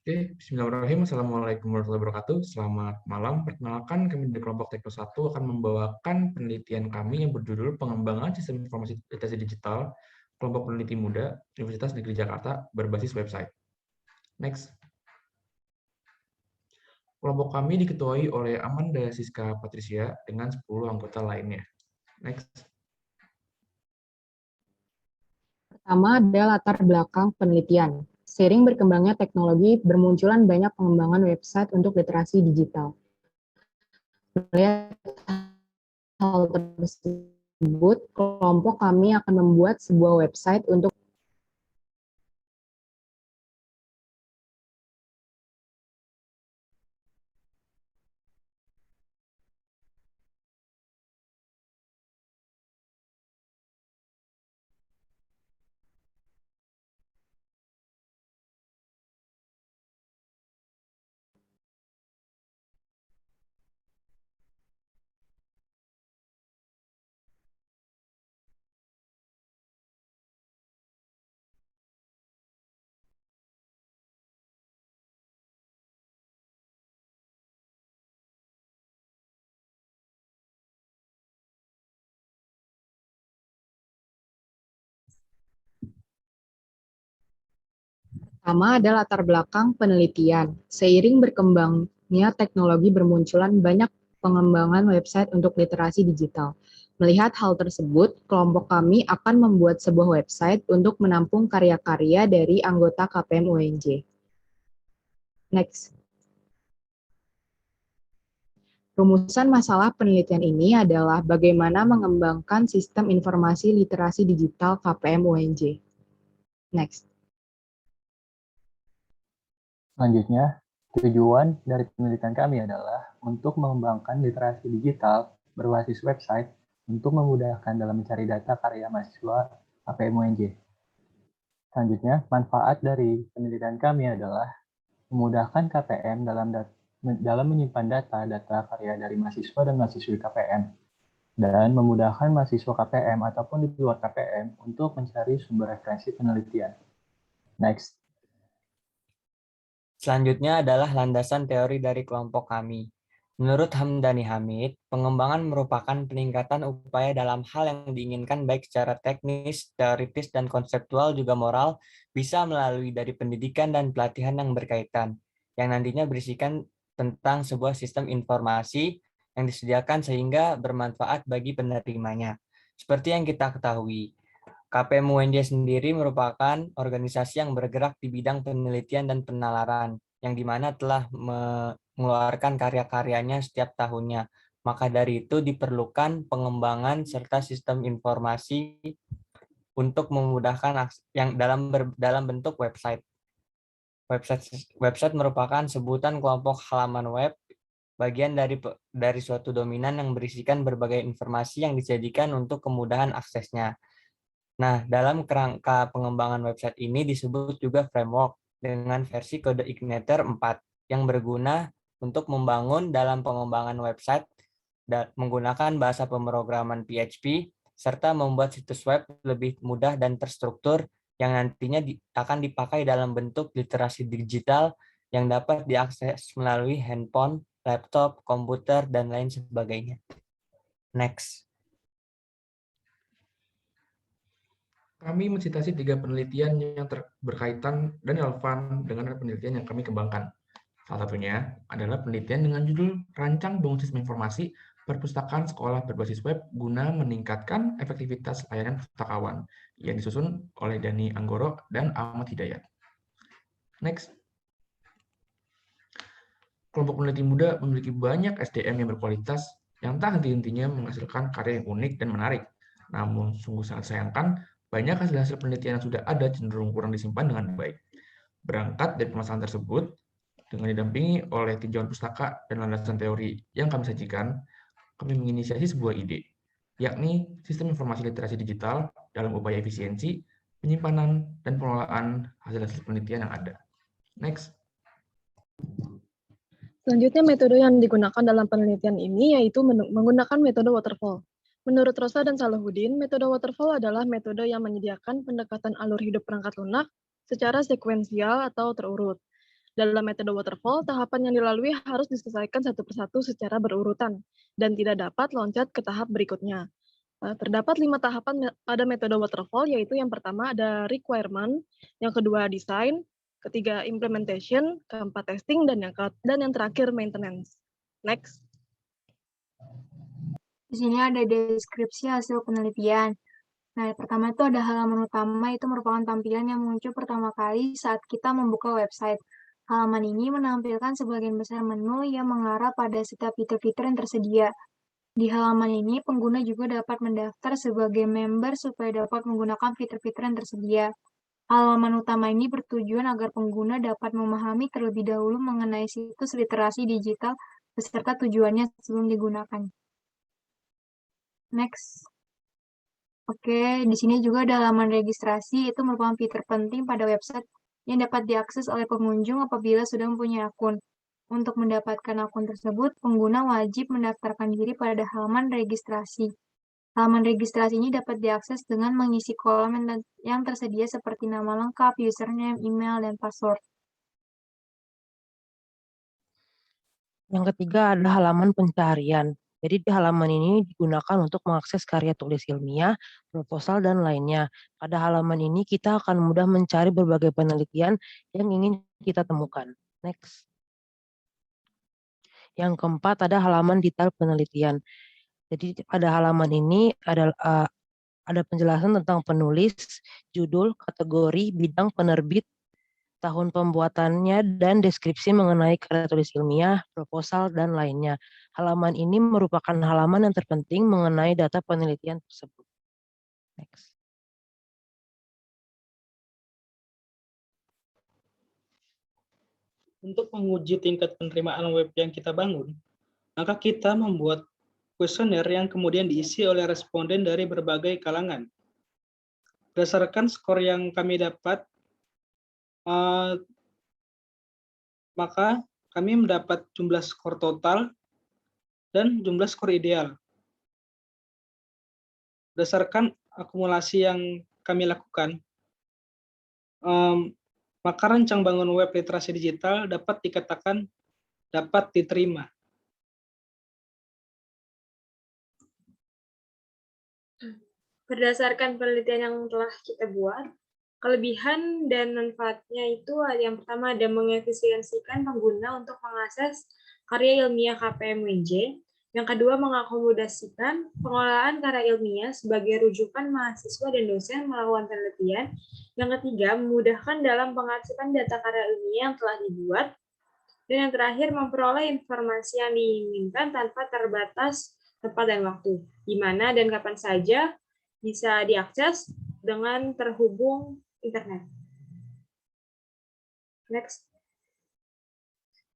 Oke, bismillahirrahmanirrahim. Assalamualaikum warahmatullahi wabarakatuh. Selamat malam. Perkenalkan, kami dari kelompok Tekno 1 akan membawakan penelitian kami yang berjudul Pengembangan Sistem Informasi Literasi Digital Kelompok Peneliti Muda Universitas Negeri Jakarta berbasis website. Next. Kelompok kami diketuai oleh Amanda Siska Patricia dengan 10 anggota lainnya. Next. Pertama ada latar belakang penelitian. Seiring berkembangnya teknologi, bermunculan banyak pengembangan website untuk literasi digital. Melihat hal tersebut, kelompok kami akan membuat sebuah website untuk pertama ada latar belakang penelitian. Seiring berkembangnya teknologi, bermunculan banyak pengembangan website untuk literasi digital. Melihat hal tersebut, kelompok kami akan membuat sebuah website untuk menampung karya-karya dari anggota KPM UNJ. Next. Rumusan masalah penelitian ini adalah bagaimana mengembangkan sistem informasi literasi digital KPM UNJ. Next. Selanjutnya, tujuan dari penelitian kami adalah untuk mengembangkan literasi digital berbasis website untuk memudahkan dalam mencari data karya mahasiswa KPM UNJ. Selanjutnya, manfaat dari penelitian kami adalah memudahkan KPM dalam menyimpan data karya dari mahasiswa dan mahasiswi KPM, dan memudahkan mahasiswa KPM ataupun di luar KPM untuk mencari sumber referensi penelitian. Next. Selanjutnya adalah landasan teori dari kelompok kami. Menurut Hamdani Hamid, pengembangan merupakan peningkatan upaya dalam hal yang diinginkan baik secara teknis, teoritis, dan konseptual juga moral, bisa melalui dari pendidikan dan pelatihan yang berkaitan, yang nantinya berisikan tentang sebuah sistem informasi yang disediakan sehingga bermanfaat bagi penerimanya. Seperti yang kita ketahui, KPM UNJ sendiri merupakan organisasi yang bergerak di bidang penelitian dan penalaran, yang dimana telah mengeluarkan karya-karyanya setiap tahunnya. Maka dari itu diperlukan pengembangan serta sistem informasi untuk memudahkan yang dalam bentuk website. Website merupakan sebutan kelompok halaman web, bagian dari suatu dominan yang berisikan berbagai informasi yang dijadikan untuk kemudahan aksesnya. Nah, dalam kerangka pengembangan website ini disebut juga framework dengan versi kode Igniter 4 yang berguna untuk membangun dalam pengembangan website menggunakan bahasa pemrograman PHP serta membuat situs web lebih mudah dan terstruktur yang nantinya akan dipakai dalam bentuk literasi digital yang dapat diakses melalui handphone, laptop, komputer, dan lain sebagainya. Next. Kami mensitasi 3 penelitian yang berkaitan dan relevan dengan penelitian yang kami kembangkan. Salah satunya adalah penelitian dengan judul Rancang Bangun Sistem Informasi Perpustakaan Sekolah Berbasis Web guna meningkatkan efektivitas layanan pustakawan yang disusun oleh Dani Anggoro dan Ahmad Hidayat. Next. Kelompok peneliti muda memiliki banyak SDM yang berkualitas yang tak henti-hentinya menghasilkan karya yang unik dan menarik. Namun, sungguh sangat sayangkan, banyak hasil-hasil penelitian yang sudah ada cenderung kurang disimpan dengan baik. Berangkat dari permasalahan tersebut, dengan didampingi oleh tinjauan pustaka dan landasan teori yang kami sajikan, kami menginisiasi sebuah ide, yakni sistem informasi literasi digital dalam upaya efisiensi, penyimpanan, dan pengelolaan hasil-hasil penelitian yang ada. Next. Selanjutnya, metode yang digunakan dalam penelitian ini yaitu menggunakan metode waterfall. Menurut Rosa dan Salahuddin, metode waterfall adalah metode yang menyediakan pendekatan alur hidup perangkat lunak secara sekuensial atau terurut. Dalam metode waterfall, tahapan yang dilalui harus diselesaikan satu persatu secara berurutan dan tidak dapat loncat ke tahap berikutnya. Terdapat 5 tahapan pada metode waterfall, yaitu yang pertama ada requirement, yang kedua design, ketiga implementation, keempat testing, dan yang terakhir maintenance. Next. Di sini ada deskripsi hasil penelitian. Nah, pertama itu ada halaman utama, itu merupakan tampilan yang muncul pertama kali saat kita membuka website. Halaman ini menampilkan sebagian besar menu yang mengarah pada setiap fitur-fitur yang tersedia. Di halaman ini, pengguna juga dapat mendaftar sebagai member supaya dapat menggunakan fitur-fitur yang tersedia. Halaman utama ini bertujuan agar pengguna dapat memahami terlebih dahulu mengenai situs literasi digital beserta tujuannya sebelum digunakan. Next. Oke, di sini juga ada halaman registrasi, itu merupakan fitur penting pada website yang dapat diakses oleh pengunjung apabila sudah mempunyai akun. Untuk mendapatkan akun tersebut, pengguna wajib mendaftarkan diri pada halaman registrasi. Halaman registrasi ini dapat diakses dengan mengisi kolom yang tersedia seperti nama lengkap, username, email, dan password. Yang ketiga ada halaman pencarian. Jadi di halaman ini digunakan untuk mengakses karya tulis ilmiah, proposal, dan lainnya. Pada halaman ini kita akan mudah mencari berbagai penelitian yang ingin kita temukan. Next. Yang keempat ada halaman detail penelitian. Jadi pada halaman ini ada penjelasan tentang penulis, judul, kategori, bidang penerbit, tahun pembuatannya, dan deskripsi mengenai karya tulis ilmiah, proposal, dan lainnya. Halaman ini merupakan halaman yang terpenting mengenai data penelitian tersebut. Next. Untuk menguji tingkat penerimaan web yang kita bangun, maka kita membuat kuesioner yang kemudian diisi oleh responden dari berbagai kalangan. Berdasarkan skor yang kami dapat, maka kami mendapat jumlah skor total dan jumlah skor ideal. Berdasarkan akumulasi yang kami lakukan, maka rancang bangun web literasi digital dapat dikatakan dapat diterima. Berdasarkan penelitian yang telah kita buat, kelebihan dan manfaatnya itu yang pertama ada mengefisiensikan pengguna untuk mengakses karya ilmiah KPM UNJ, yang kedua mengakomodasikan pengelolaan karya ilmiah sebagai rujukan mahasiswa dan dosen melakukan penelitian, yang ketiga memudahkan dalam pengaksesan data karya ilmiah yang telah dibuat, dan yang terakhir memperoleh informasi yang diinginkan tanpa terbatas tempat dan waktu, di mana dan kapan saja bisa diakses dengan terhubung internet. Next.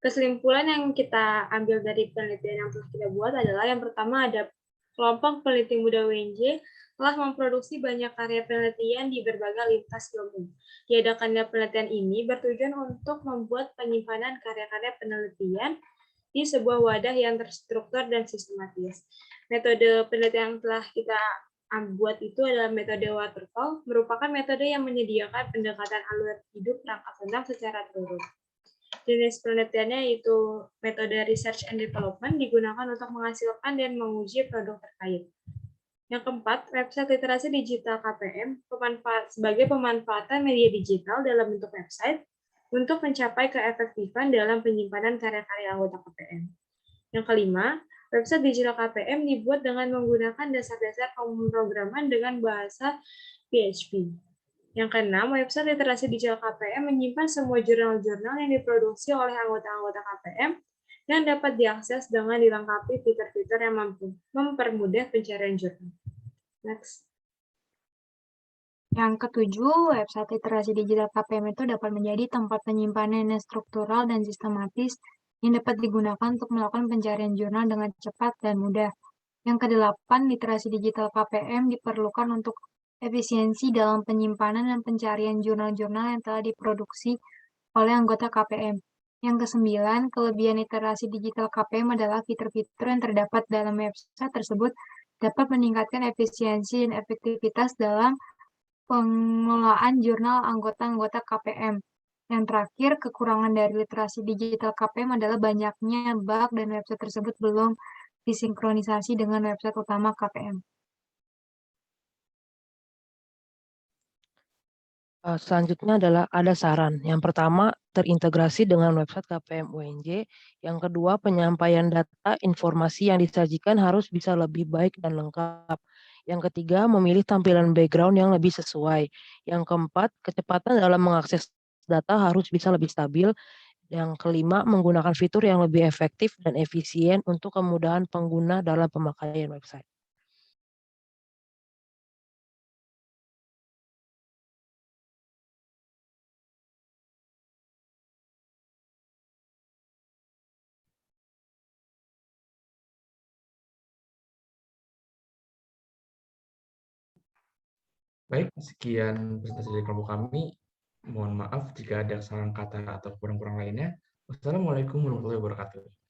Kesimpulan yang kita ambil dari penelitian yang telah kita buat adalah yang pertama ada kelompok peneliti muda UNJ telah memproduksi banyak karya penelitian di berbagai lintas ilmu. Diadakannya penelitian ini bertujuan untuk membuat penyimpanan karya-karya penelitian di sebuah wadah yang terstruktur dan sistematis. Metode penelitian yang telah kita buat itu adalah metode waterfall, merupakan metode yang menyediakan pendekatan alur hidup perangkat lunak secara terurut. Jenis penelitiannya yaitu metode research and development, digunakan untuk menghasilkan dan menguji produk terkait. Yang keempat, website literasi digital KPM sebagai pemanfaatan media digital dalam bentuk website untuk mencapai keefektifan dalam penyimpanan karya-karya anggota KPM. Yang kelima, website digital KPM dibuat dengan menggunakan dasar-dasar pemrograman dengan bahasa PHP. Yang keenam, website literasi digital KPM menyimpan semua jurnal-jurnal yang diproduksi oleh anggota-anggota KPM yang dapat diakses dengan dilengkapi fitur-fitur yang mampu mempermudah pencarian jurnal. Next. Yang ketujuh, website literasi digital KPM itu dapat menjadi tempat penyimpanan yang struktural dan sistematis yang dapat digunakan untuk melakukan pencarian jurnal dengan cepat dan mudah. Yang kedelapan, literasi digital KPM diperlukan untuk efisiensi dalam penyimpanan dan pencarian jurnal-jurnal yang telah diproduksi oleh anggota KPM. Yang kesembilan, kelebihan literasi digital KPM adalah fitur-fitur yang terdapat dalam website tersebut dapat meningkatkan efisiensi dan efektivitas dalam pengelolaan jurnal anggota-anggota KPM. Yang terakhir, kekurangan dari literasi digital KPM adalah banyaknya bug dan website tersebut belum disinkronisasi dengan website utama KPM. Selanjutnya adalah ada saran. Yang pertama, terintegrasi dengan website KPM UNJ. Yang kedua, penyampaian data informasi yang disajikan harus bisa lebih baik dan lengkap. Yang ketiga, memilih tampilan background yang lebih sesuai. Yang keempat, kecepatan dalam mengakses data harus bisa lebih stabil. Yang kelima, menggunakan fitur yang lebih efektif dan efisien untuk kemudahan pengguna dalam pemakaian website. Baik, sekian presentasi dari kelompok kami. Mohon maaf jika ada kesalahan kata atau kurang-kurang lainnya. Wassalamualaikum warahmatullahi wabarakatuh.